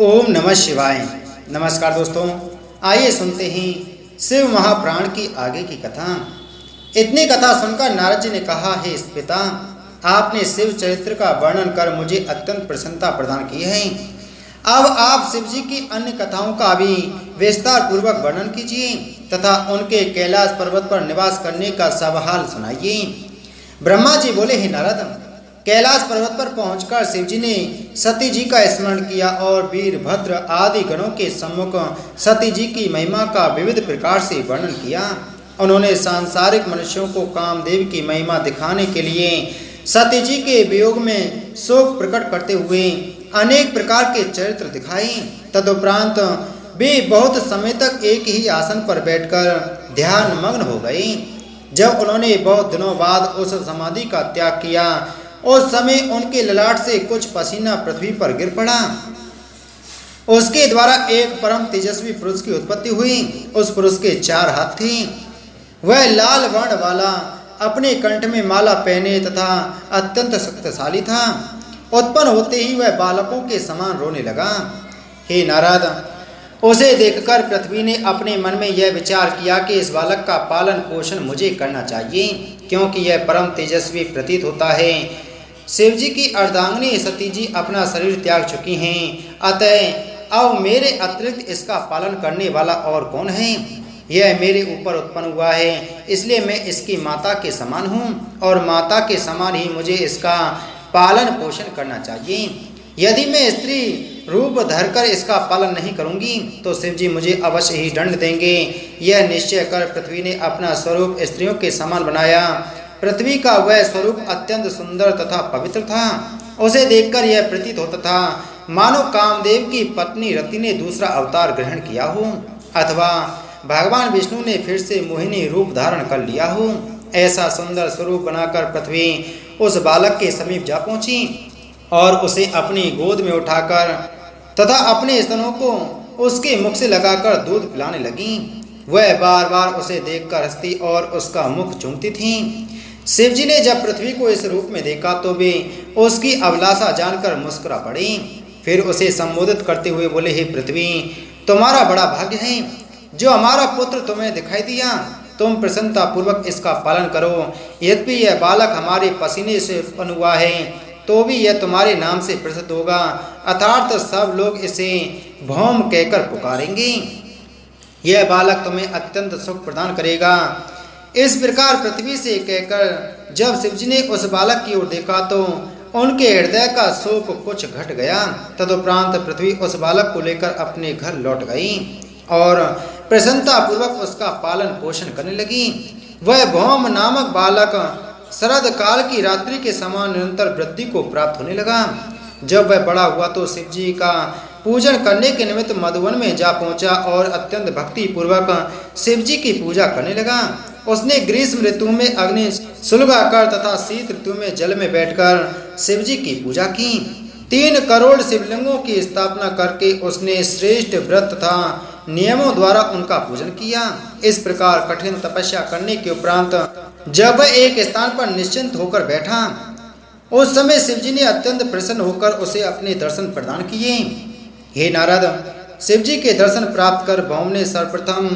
ओम नमः शिवाय। नमस्कार दोस्तों, आइए सुनते हैं शिव महापुराण की आगे की कथा। इतनी कथा सुनकर नारद जी ने कहा, हे पिता, आपने शिव चरित्र का वर्णन कर मुझे अत्यंत प्रसन्नता प्रदान की है। अब आप शिव जी की अन्य कथाओं का भी विस्तार पूर्वक वर्णन कीजिए तथा उनके कैलाश पर्वत पर निवास करने का सब हाल सुनाइए। ब्रह्मा जी बोले, हे नारद, कैलाश पर्वत पर पहुंचकर शिवजी ने सती जी का स्मरण किया और वीरभद्र आदि गणों के सम्मुख सती जी की महिमा का विविध प्रकार से वर्णन किया। उन्होंने सांसारिक मनुष्यों को कामदेव की महिमा दिखाने के लिए सती जी के वियोग में शोक प्रकट करते हुए अनेक प्रकार के चरित्र दिखाए। तदुपरांत वे बहुत समय तक एक ही आसन पर बैठकर ध्यान मग्न हो गए। जब उन्होंने बहुत दिनों बाद उस समाधि का त्याग किया, उस समय उनके ललाट से कुछ पसीना पृथ्वी पर गिर पड़ा। उसके द्वारा एक परम तेजस्वी पुरुष की उत्पत्ति हुई। उस पुरुष के 4 हाथ थे। वह लाल वर्ण वाला, अपने कंठ में माला पहने तथा अत्यंत शक्तिशाली था। उत्पन्न होते ही वह बालकों के समान रोने लगा। हे नारद, उसे देखकर पृथ्वी ने अपने मन में यह विचार किया कि इस बालक का पालन पोषण मुझे करना चाहिए, क्योंकि यह परम तेजस्वी प्रतीत होता है। शिव जी की अर्धांगिनी सती जी अपना शरीर त्याग चुकी हैं, अतः अब मेरे अतिरिक्त इसका पालन करने वाला और कौन है? यह मेरे ऊपर उत्पन्न हुआ है, इसलिए मैं इसकी माता के समान हूँ और माता के समान ही मुझे इसका पालन पोषण करना चाहिए। यदि मैं स्त्री रूप धरकर इसका पालन नहीं करूँगी तो शिव जी मुझे अवश्य ही दंड देंगे। यह निश्चय कर पृथ्वी ने अपना स्वरूप स्त्रियों के समान बनाया। पृथ्वी का वह स्वरूप अत्यंत सुंदर तथा पवित्र था। उसे देखकर यह प्रतीत होता था मानो कामदेव की पत्नी रति ने दूसरा अवतार ग्रहण किया हो, अथवा भगवान विष्णु ने फिर से मोहिनी रूप धारण कर लिया हो। ऐसा सुंदर स्वरूप बनाकर पृथ्वी उस बालक के समीप जा पहुंची और उसे अपनी गोद में उठाकर तथा अपने स्तनों को उसके मुख से लगाकर दूध पिलाने लगी। वह बार बार उसे देखकर हंसती और उसका मुख चूमती थी। शिव जी ने जब पृथ्वी को इस रूप में देखा तो वे उसकी अभिलाषा जानकर मुस्कुरा पड़ी। फिर उसे संबोधित करते हुए बोले, हे पृथ्वी, तुम्हारा बड़ा भाग्य है जो हमारा पुत्र तुम्हें दिखाई दिया। तुम प्रसन्नता पूर्वक इसका पालन करो। यद्यपि यह बालक हमारे पसीने से उत्पन्न हुआ है तो भी यह तुम्हारे नाम से प्रसिद्ध होगा, अर्थात सब लोग इसे भौम कहकर पुकारेंगे। यह बालक तुम्हें अत्यंत सुख प्रदान करेगा। इस प्रकार पृथ्वी से कहकर जब शिवजी ने उस बालक की ओर देखा तो उनके हृदय का शोक कुछ घट गया। तदुपरांत पृथ्वी उस बालक को लेकर अपने घर लौट गई और प्रसन्नता पूर्वक उसका पालन पोषण करने लगी। वह भौम नामक बालक शरद काल की रात्रि के समान निरंतर वृद्धि को प्राप्त होने लगा। जब वह बड़ा हुआ तो शिव जी का पूजन करने के निमित्त मधुवन में जा पहुंचा और अत्यंत भक्ति पूर्वक शिव जी की पूजा करने लगा। उसने ग्रीष्म ऋतु में अग्नि सुलगाकर तथा शीत ऋतु में जल में बैठकर शिव जी की पूजा की। 3 करोड़ शिवलिंगों की स्थापना करके उसने श्रेष्ठ व्रत तथा नियमों द्वारा उनका पूजन किया। इस प्रकार कठिन तपस्या करने के उपरांत जब वह एक स्थान पर निश्चिंत होकर बैठा, उस समय शिवजी ने अत्यंत प्रसन्न होकर उसे अपने दर्शन प्रदान किए। हे नारद, शिवजी के दर्शन प्राप्त कर भौम ने सर्वप्रथम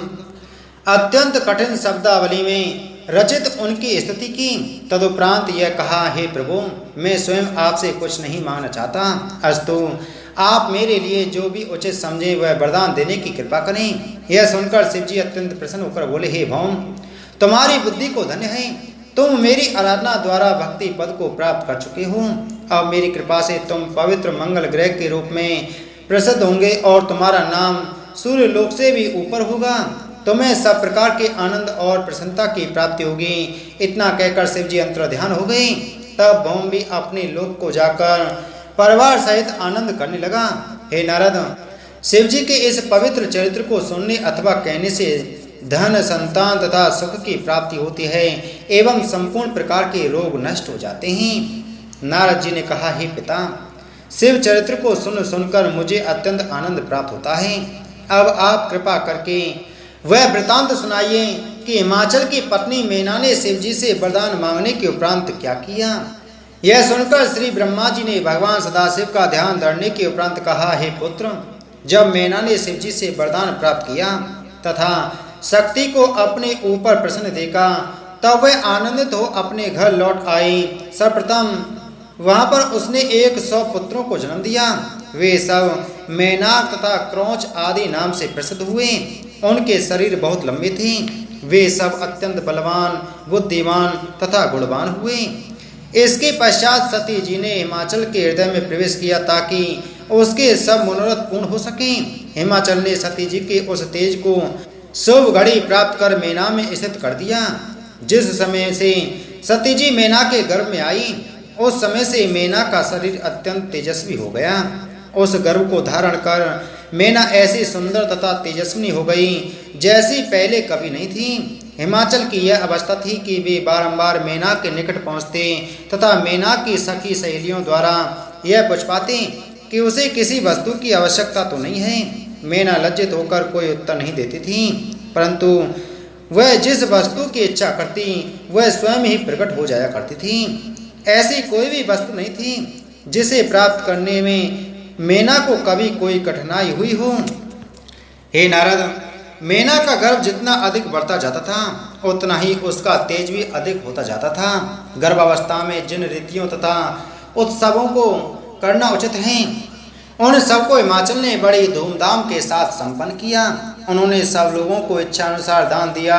अत्यंत कठिन शब्दावली में रचित उनकी स्तुति की। तदुपरांत यह कहा, हे प्रभु, मैं स्वयं आपसे कुछ नहीं मांगना चाहता, अस्तु आप मेरे लिए जो भी उचित समझे वह वरदान देने की कृपा करें। यह सुनकर शिवजी अत्यंत प्रसन्न होकर बोले, हे भौम, तुम्हारी बुद्धि को धन्य है। तुम मेरी आराधना द्वारा भक्ति पद को प्राप्त कर चुके हो। अब मेरी कृपा से तुम पवित्र मंगल ग्रह के रूप में प्रसिद्ध होंगे और तुम्हारा नाम सूर्य लोक से भी ऊपर होगा। तुम्हें सब प्रकार के आनंद और प्रसन्नता की प्राप्ति होगी। इतना कहकर शिवजी अंतर्ध्यान हो गए। तब भौम भी अपने लोक को जाकर परिवार सहित आनंद करने लगा। हे नारद, शिवजी के इस पवित्र चरित्र को सुनने अथवा कहने से धन, संतान तथा सुख की प्राप्ति होती है एवं संपूर्ण प्रकार के रोग नष्ट हो जाते हैं। नारद जी ने कहा, हे पिता, शिव चरित्र को सुनकर मुझे अत्यंत आनंद प्राप्त होता है। अब आप कृपा करके वह वृतांत सुनाइए कि हिमाचल की पत्नी मेना ने शिवजी से वरदान मांगने के उपरांत क्या किया। यह सुनकर श्री ब्रह्मा जी ने भगवान सदाशिव का ध्यान धरने के उपरांत कहा, हे पुत्र, जब मैना ने शिवजी से वरदान प्राप्त किया तथा शक्ति को अपने ऊपर प्रसन्न देखा, तब वह आनंदित हो अपने घर लौट आई। सर्वप्रथम वहां पर उसने 100 पुत्रों को जन्म दिया। वे सब मेनाक तथा क्रौच आदि नाम से प्रसिद्ध हुए। उनके शरीर बहुत लंबे थे। वे सब अत्यंत बलवान, बुद्धिमान तथा गुणवान हुए। इसके पश्चात सती जी ने हिमाचल के हृदय में प्रवेश किया ताकि उसके सब मनोरथ पूर्ण हो सके। हिमाचल ने सती जी के उस तेज को शुभ घड़ी प्राप्त कर मेना में स्थित कर दिया। जिस समय से सती जी मेना के गर्भ में आई, उस समय से मेना का शरीर अत्यंत तेजस्वी हो गया। उस गर्भ को धारण कर मेना ऐसी सुंदर तथा तेजस्विनी हो गई जैसी पहले कभी नहीं थी। हिमाचल की यह अवस्था थी कि वे बारंबार मेना के निकट पहुंचते तथा मेना की सखी सहेलियों द्वारा यह पूछ पाते कि उसे किसी वस्तु की आवश्यकता तो नहीं है। मेना लज्जित होकर कोई उत्तर नहीं देती थी, परंतु वह जिस वस्तु की इच्छा करती वह स्वयं ही प्रकट हो जाया करती थी। ऐसी कोई भी वस्तु नहीं थी जिसे प्राप्त करने में मेना को कभी कोई कठिनाई हुई हो। हे नारद, मेना का गर्भ जितना अधिक बढ़ता जाता था उतना ही उसका तेज भी अधिक होता जाता था। गर्भावस्था में जिन रीतियों तथा उत्सवों को करना उचित है उन सबको हिमाचल ने बड़ी धूमधाम के साथ संपन्न किया। उन्होंने सब लोगों को इच्छा अनुसार दान दिया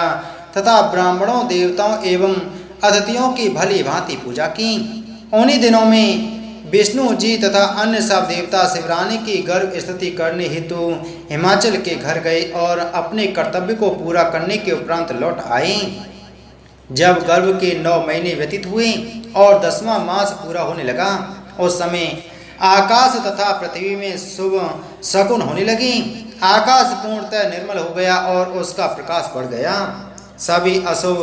तथा ब्राह्मणों, देवताओं एवं अतिथियों की भली भांति पूजा की। उन्हीं दिनों में विष्णु जी तथा अन्य सब देवता शिवरानी की गर्भ स्तुति करने हेतु हिमाचल के घर गए और अपने कर्तव्य को पूरा करने के उपरांत लौट आए। जब गर्भ के 9 महीने व्यतीत हुए और 10वां मास पूरा होने लगा, उस समय आकाश तथा पृथ्वी में शुभ शकुन होने लगी। आकाश पूर्णतः निर्मल हो गया और उसका प्रकाश बढ़ गया। सभी अशुभ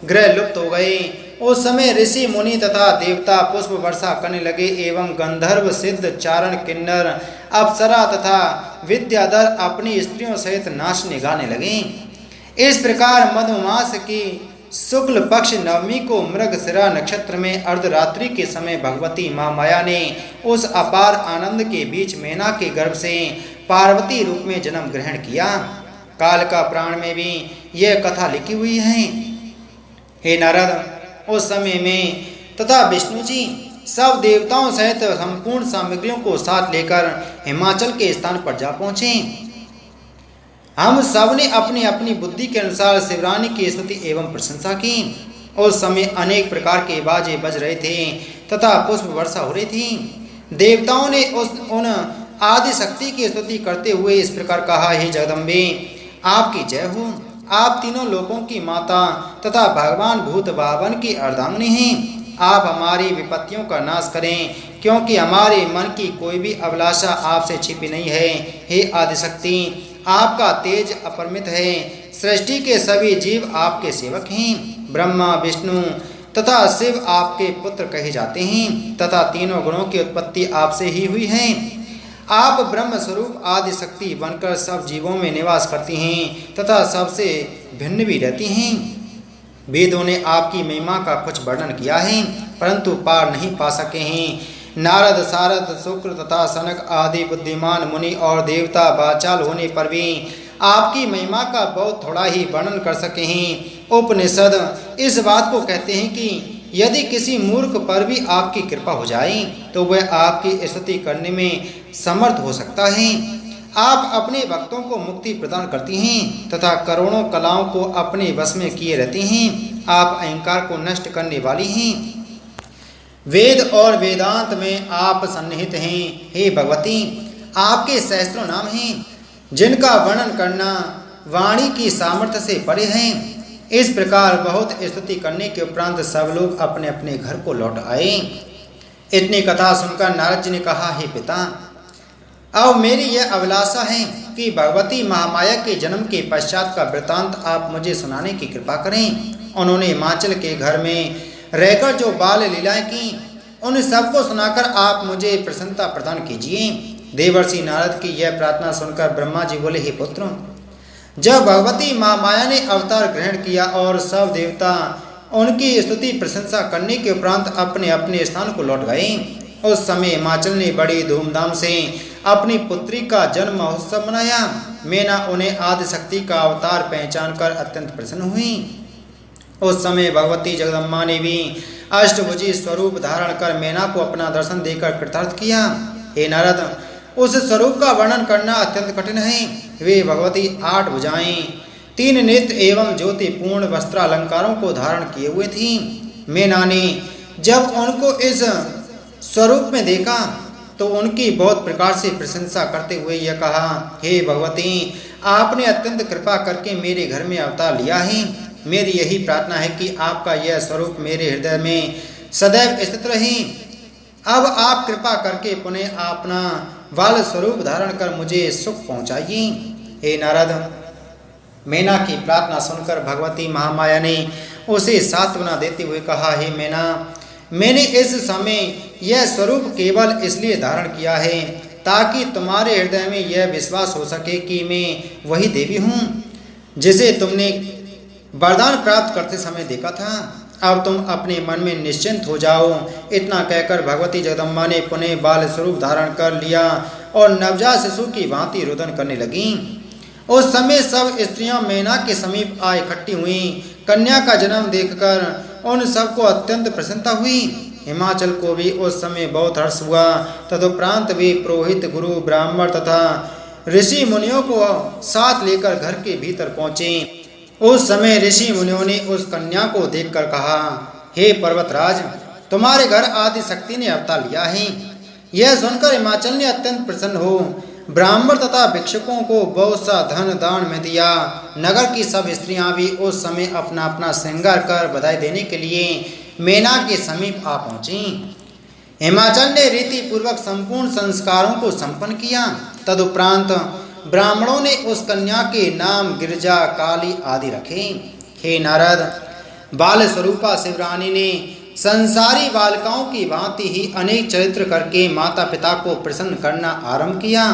ग्रह लुप्त हो गए। उस समय ऋषि मुनि तथा देवता पुष्प वर्षा करने लगे एवं गंधर्व, सिद्ध, चारण, किन्नर, अप्सरा तथा विद्याधर अपनी स्त्रियों सहित नाचने गाने लगे। इस प्रकार मधुमास की शुक्ल पक्ष नवमी को मृगशिरा नक्षत्र में अर्धरात्रि के समय भगवती माँ माया ने उस अपार आनंद के बीच मेना के गर्भ से पार्वती रूप में जन्म ग्रहण किया। काल का पुराण में भी यह कथा लिखी हुई है। हे नारद, उस समय में तथा विष्णु जी सब देवताओं सहित संपूर्ण सामग्रियों को साथ लेकर हिमाचल के स्थान पर जा पहुंचे। हम सब ने अपनी अपनी बुद्धि के अनुसार शिवरानी की स्तुति एवं प्रशंसा की। उस समय अनेक प्रकार के बाजे बज रहे थे तथा पुष्प वर्षा हो रही थी। देवताओं ने उन आदि शक्ति की स्तुति करते हुए इस प्रकार कहा, हे जगदम्बे, आपकी जय हो। आप तीनों लोकों की माता तथा भगवान भूत भावन की अर्धांगिनी हैं। आप हमारी विपत्तियों का नाश करें, क्योंकि हमारे मन की कोई भी अभिलाषा आपसे छिपी नहीं है। हे आदिशक्ति, आपका तेज अपरिमित है। सृष्टि के सभी जीव आपके सेवक हैं। ब्रह्मा, विष्णु तथा शिव आपके पुत्र कहे जाते हैं तथा तीनों गुणों की उत्पत्ति आपसे ही हुई है। आप ब्रह्म स्वरूप आदि शक्ति बनकर सब जीवों में निवास करती हैं तथा सबसे भिन्न भी रहती हैं। वेदों ने आपकी महिमा का कुछ वर्णन किया है, परंतु पार नहीं पा सके हैं। नारद, सारद, शुक्र तथा सनक आदि बुद्धिमान मुनि और देवता बाचाल होने पर भी आपकी महिमा का बहुत थोड़ा ही वर्णन कर सके हैं। उपनिषद इस बात को कहते हैं कि यदि किसी मूर्ख पर भी आपकी कृपा हो जाए तो वह आपकी स्तुति करने में समर्थ हो सकता है। आप अपने भक्तों को मुक्ति प्रदान करती हैं तथा करोड़ों कलाओं को अपने वश में किए रहती हैं। आप अहंकार को नष्ट करने वाली हैं। वेद और वेदांत में आप सन्निहित हैं। हे भगवती, आपके सहस्त्रों नाम हैं जिनका वर्णन करना वाणी की सामर्थ्य से परे है। इस प्रकार बहुत स्तुति करने के उपरांत सब लोग अपने अपने घर को लौट आए। इतनी कथा सुनकर नारद जी ने कहा, हे पिता, अब मेरी यह अभिलाषा है कि भगवती महामाया के जन्म के पश्चात का वृतांत आप मुझे सुनाने की कृपा करें। उन्होंने हिमाचल के घर में रहकर जो बाल लीलाएं की उन सबको सुनाकर आप मुझे प्रसन्नता प्रदान कीजिए। देवर्षि नारद की यह प्रार्थना सुनकर ब्रह्मा जी बोले, हे पुत्र, जब भगवती माँ माया ने अवतार ग्रहण किया और सब देवता उनकी स्तुति प्रशंसा करने के उपरांत अपने अपने स्थान को लौट गए, उस समय हिमाचल ने बड़ी धूमधाम से अपनी पुत्री का जन्म महोत्सव मनाया। मैना उन्हें आदिशक्ति का अवतार पहचानकर अत्यंत प्रसन्न हुई। उस समय भगवती जगदम्बा ने भी अष्टभुजी स्वरूप धारण कर मैना को अपना दर्शन देकर कृतार्थ किया। हे नारद, उस स्वरूप का वर्णन करना अत्यंत कठिन है। वे भगवती 8 भुजाएं, 3 नेत्र एवं ज्योतिपूर्ण वस्त्र अलंकारों को धारण किए हुए थी। मैना ने जब उनको इस स्वरूप में देखा तो उनकी बहुत प्रकार से प्रशंसा करते हुए यह कहा, हे भगवती, आपने अत्यंत कृपा करके मेरे घर में अवतार लिया है। मेरी यही प्रार्थना है कि आपका यह स्वरूप मेरे हृदय में सदैव स्थित रहे। अब आप कृपा करके पुनः अपना बाल स्वरूप धारण कर मुझे सुख पहुँचाइए। हे नारद, मैना की प्रार्थना सुनकर भगवती महामाया ने उसे सांत्वना देते हुए कहा, हे मैना, मैंने इस समय यह स्वरूप केवल इसलिए धारण किया है ताकि तुम्हारे हृदय में यह विश्वास हो सके कि मैं वही देवी हूँ जिसे तुमने वरदान प्राप्त करते समय देखा था। अब तुम अपने मन में निश्चिंत हो जाओ। इतना कहकर भगवती जगदम्बा ने पुनः बाल स्वरूप धारण कर लिया और नवजात शिशु की भांति रुदन करने लगी। उस समय सब स्त्रियां मैना के समीप आ इकट्ठी हुई। कन्या का जन्म देखकर उन सबको अत्यंत प्रसन्नता हुई। हिमाचल को भी उस समय बहुत हर्ष हुआ। तदुपरांत वे पुरोहित, गुरु, ब्राह्मण तथा ऋषि मुनियों को साथ लेकर घर के भीतर पहुँचे। उस समय ऋषि मुनियों ने उस कन्या को देखकर कहा, हे पर्वतराज, तुम्हारे घर आदिशक्ति ने अवतार लिया है। यह सुनकर हिमाचल ने अत्यंत प्रसन्न हो ब्राह्मण तथा भिक्षुकों को बहुत सा धन दान में दिया। नगर की सब स्त्रियां भी उस समय अपना अपना श्रृंगार कर बधाई देने के लिए मैना के समीप आ पहुंची। हिमाचल ने रीति पूर्वक संपूर्ण संस्कारों को संपन्न किया। तदुपरांत ब्राह्मणों ने उस कन्या के नाम गिरिजा, काली आदि रखे। हे नारद, बाल स्वरूपा शिवरानी ने संसारी बालिकाओं की भांति ही अनेक चरित्र करके माता पिता को प्रसन्न करना आरंभ किया।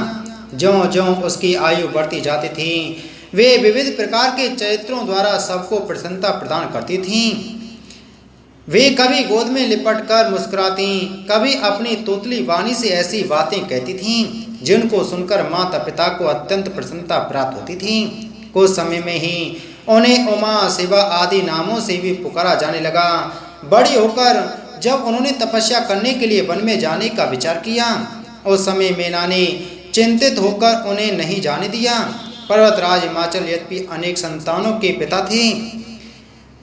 ज्यों ज्यों उसकी आयु बढ़ती जाती थी, वे विविध प्रकार के चरित्रों द्वारा सबको प्रसन्नता प्रदान करती थीं। वे कभी गोद में लिपट कर मुस्कुराती, कभी अपनी तोतली वाणी से ऐसी बातें कहती थीं जिनको सुनकर माता पिता को अत्यंत प्रसन्नता प्राप्त होती थी। कुछ समय में ही उन्हें उमा, शिवा आदि नामों से भी पुकारा जाने लगा। बड़ी होकर जब उन्होंने तपस्या करने के लिए वन में जाने का विचार किया, उस समय मैना ने चिंतित होकर उन्हें नहीं जाने दिया। पर्वतराज हिमाचल यद्यपि अनेक संतानों के पिता थे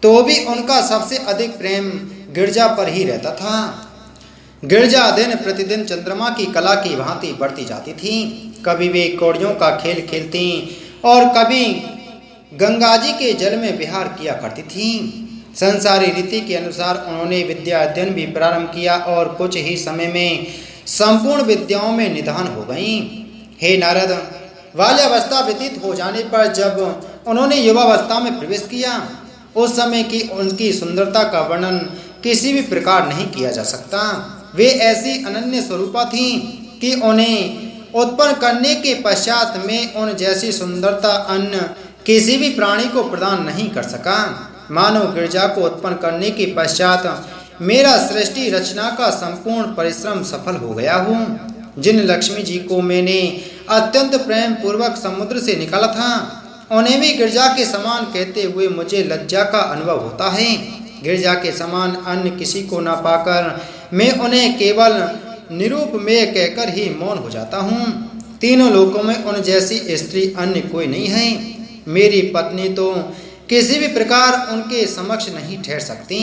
तो भी उनका सबसे अधिक प्रेम गिरजा पर ही रहता था। गिरजा दिन प्रतिदिन चंद्रमा की कला की भांति बढ़ती जाती थी। कभी वे कौड़ियों का खेल खेलती और कभी गंगा जी के जल में विहार किया करती थी। संसारी रीति के अनुसार उन्होंने विद्या अध्ययन भी प्रारंभ किया और कुछ ही समय में संपूर्ण विद्याओं में निधान हो गईं। हे नारद, बाल्यावस्था व्यतीत हो जाने पर जब उन्होंने युवावस्था में प्रवेश किया, उस समय की उनकी सुंदरता का वर्णन किसी भी प्रकार नहीं किया जा सकता। वे ऐसी अनन्य स्वरूपा थीं कि उन्हें उत्पन्न करने के पश्चात में उन जैसी सुंदरता अन्य किसी भी प्राणी को प्रदान नहीं कर सका। मानव गिरजा को उत्पन्न करने के पश्चात मेरा सृष्टि रचना का संपूर्ण परिश्रम सफल हो गया हूँ। जिन लक्ष्मी जी को मैंने अत्यंत प्रेम पूर्वक समुद्र से निकाला था, उन्हें भी गिरजा के समान कहते हुए मुझे लज्जा का अनुभव होता है। गिरजा के समान अन्य किसी को न पाकर मैं उन्हें केवल निरूप में कहकर ही मौन हो जाता हूँ। तीनों लोकों में उन जैसी स्त्री अन्य कोई नहीं है। मेरी पत्नी तो किसी भी प्रकार उनके समक्ष नहीं ठहर सकती।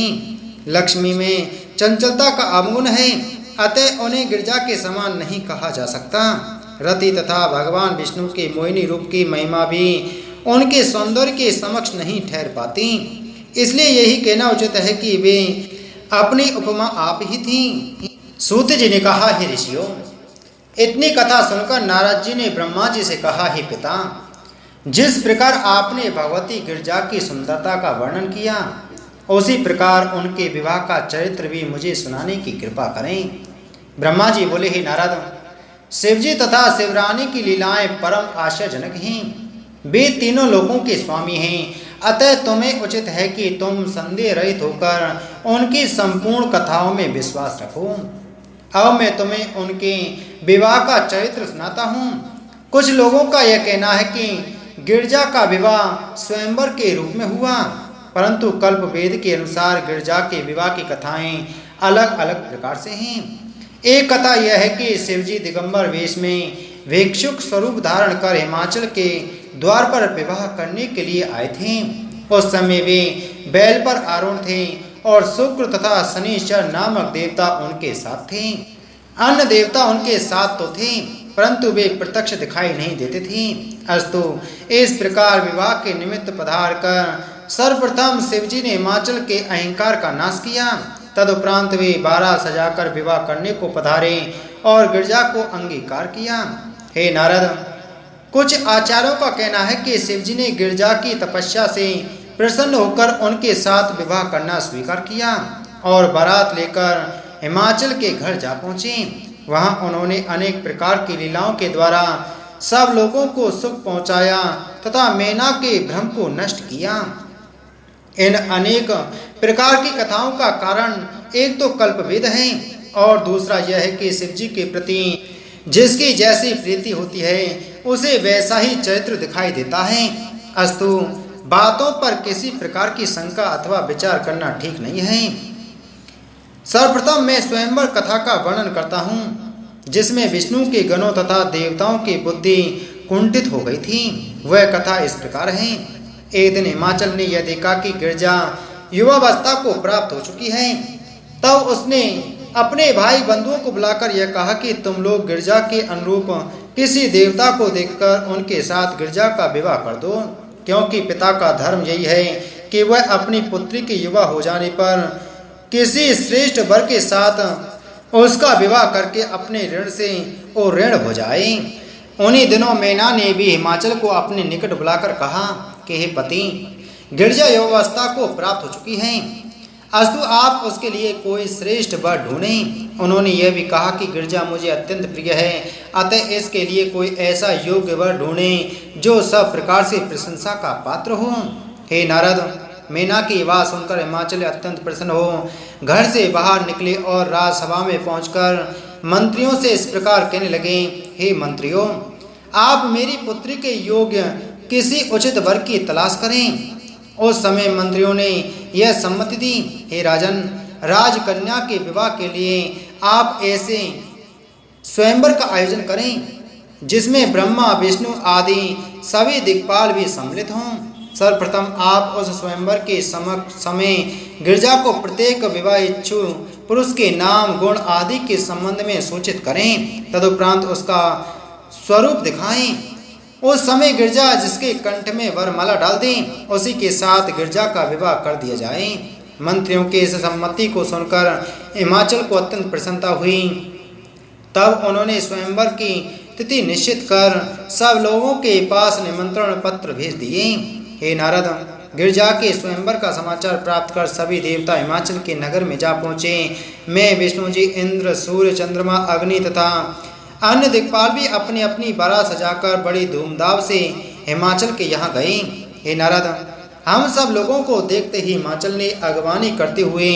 लक्ष्मी में चंचलता का अवगुण है, अतः उन्हें गिरजा के समान नहीं कहा जा सकता। रति तथा भगवान विष्णु के मोहिनी रूप की महिमा भी उनके सौंदर्य के समक्ष नहीं ठहर पाती। इसलिए यही कहना उचित है कि वे अपनी उपमा आप ही थीं। सूत जी ने कहा, हे ऋषियों, इतनी कथा सुनकर नारद जी ने ब्रह्मा जी से कहा, हे पिता, जिस प्रकार आपने भगवती गिरजा की सुंदरता का वर्णन किया, उसी प्रकार उनके विवाह का चरित्र भी मुझे सुनाने की कृपा करें। ब्रह्मा जी बोले, हे नारद, शिवजी तथा शिवरानी की लीलाएं परम आश्चर्यजनक हैं। वे तीनों लोकों के स्वामी हैं, अतः तुम्हें उचित है कि तुम संदेह रहित होकर उनकी संपूर्ण कथाओं में विश्वास रखो। अब मैं तुम्हें उनके विवाह का चरित्र सुनाता हूँ। कुछ लोगों का यह कहना है कि गिरजा का विवाह स्वयंवर के रूप में हुआ, परंतु कल्प वेद के अनुसार गिरजा के विवाह की कथाएं अलग अलग प्रकार से हैं। एक कथा यह है कि शिवजी दिगंबर वेश में भिक्षुक स्वरूप धारण कर हिमाचल के द्वार पर विवाह करने के लिए आए थे। उस समय वे बैल पर आरूढ़ थे और शुक्र तथा शनिश्चर नामक देवता उनके साथ थे। अन्य देवता उनके साथ तो थे, परंतु वे प्रत्यक्ष दिखाई नहीं देते थे। अस्तु इस प्रकार विवाह के निमित्त पधार कर सर्वप्रथम शिवजी ने हिमाचल के अहंकार का नाश किया। तदुपरांत वे बारात सजाकर विवाह करने को पधारे और गिरजा को अंगीकार किया। हे नारद, कुछ आचार्यों का कहना है कि शिवजी ने गिरजा की तपस्या से प्रसन्न होकर उनके साथ विवाह करना स्वीकार किया और बारात लेकर हिमाचल के घर जा पहुँचे। वहाँ उन्होंने अनेक प्रकार की लीलाओं के द्वारा सब लोगों को सुख पहुँचाया तथा मैना के भ्रम को नष्ट किया। इन अनेक प्रकार की कथाओं का कारण एक तो कल्पवेद है और दूसरा यह है कि शिवजी के प्रति जिसकी जैसी प्रीति होती है उसे वैसा ही चरित्र दिखाई देता है। अस्तु बातों पर किसी प्रकार की शंका अथवा विचार करना ठीक नहीं है। सर्वप्रथम मैं स्वयंवर कथा का वर्णन करता हूँ, जिसमें विष्णु के गणों तथा देवताओं की बुद्धि कुंठित हो गई थी। वह कथा इस प्रकार है। एक दिन हिमाचल ने यह देखा कि गिरजा युवावस्था को प्राप्त हो चुकी है। तब उसने अपने भाई बंधुओं को बुलाकर यह कहा कि तुम लोग गिरजा के अनुरूप किसी देवता को देखकर उनके साथ गिरजा का विवाह कर दो, क्योंकि पिता का धर्म यही है कि वह अपनी पुत्री के युवा हो जाने पर किसी श्रेष्ठ वर के साथ उसका विवाह करके अपने ऋण से वो ऋण हो जाए। उन्हीं दिनों मैना ने भी हिमाचल को अपने निकट बुलाकर कहा कि हे पति, गिरजा युवावस्था को प्राप्त हो चुकी है, अस्तु आप उसके लिए कोई श्रेष्ठ वर ढूंढें। उन्होंने यह भी कहा कि गिरजा मुझे अत्यंत प्रिय है, अतः इसके लिए कोई ऐसा योग्य वर ढूंढें जो सब प्रकार से प्रशंसा का पात्र हो। हे नारद, मैना की बात सुनकर हिमाचल अत्यंत प्रसन्न हो घर से बाहर निकले और राजसभा में पहुंचकर मंत्रियों से इस प्रकार कहने लगे, हे मंत्रियों, आप मेरी पुत्री के योग्य किसी उचित वर की तलाश करें। उस समय मंत्रियों ने यह सम्मति दी, हे राजन, राजकन्या के विवाह के लिए आप ऐसे स्वयंवर का आयोजन करें जिसमें ब्रह्मा विष्णु आदि सभी दिक्पाल भी सम्मिलित हों। सर्वप्रथम आप उस स्वयंवर के समय गिरजा को प्रत्येक विवाह इच्छु पुरुष के नाम गुण आदि के संबंध में सूचित करें, तदुपरांत उसका स्वरूप दिखाएं। उस समय गिरजा जिसके कंठ में वरमाला डाल दें, उसी के साथ गिरजा का विवाह कर दिया जाए। मंत्रियों के इस सम्मति को सुनकर हिमाचल को अत्यंत प्रसन्नता हुई। तब उन्होंने स्वयंवर की तिथि निश्चित कर सब लोगों के पास निमंत्रण पत्र भेज दिए। हे नारद, गिरजा के स्वयंवर का समाचार प्राप्त कर सभी देवता हिमाचल के नगर में जा पहुँचे। मैं विष्णु जी, इंद्र, सूर्य, चंद्रमा, अग्नि तथा अन्य दिक्पाल भी अपनी अपनी बारात सजाकर बड़ी धूमधाम से हिमाचल के यहाँ गए। हे नारद, हम सब लोगों को देखते ही हिमाचल ने अगवानी करते हुए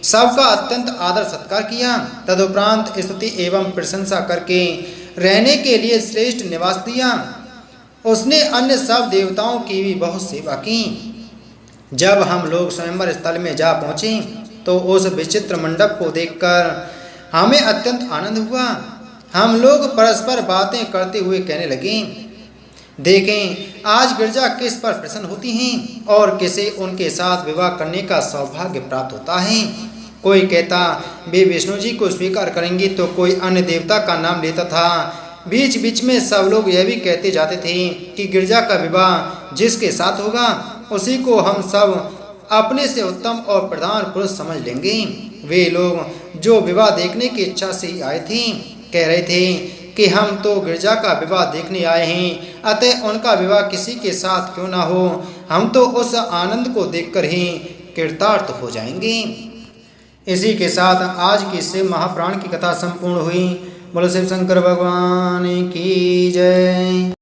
सबका अत्यंत आदर सत्कार किया। तदुपरांत स्तुति एवं प्रशंसा करके रहने के लिए श्रेष्ठ निवास दिया। उसने अन्य सब देवताओं की भी बहुत सेवा की। जब हम लोग स्वयंवर स्थल में जा पहुँचे तो उस विचित्र मंडप को देखकर हमें अत्यंत आनंद हुआ। हम लोग परस्पर बातें करते हुए कहने लगे, देखें आज गिरजा किस पर प्रसन्न होती हैं और किसे उनके साथ विवाह करने का सौभाग्य प्राप्त होता है। कोई कहता वे विष्णु जी को स्वीकार करेंगी, तो कोई अन्य देवता का नाम लेता था। बीच बीच में सब लोग यह भी कहते जाते थे कि गिरजा का विवाह जिसके साथ होगा उसी को हम सब अपने से उत्तम और प्रधान पुरुष समझ लेंगे। वे लोग जो विवाह देखने की इच्छा से आए थे कह रहे थे कि हम तो गिरजा का विवाह देखने आए हैं, अतः उनका विवाह किसी के साथ क्यों ना हो, हम तो उस आनंद को देखकर ही कृतार्थ हो जाएंगे। इसी के साथ आज की शिव महापुराण की कथा संपूर्ण हुई। बोलो शिव शंकर भगवान की जय।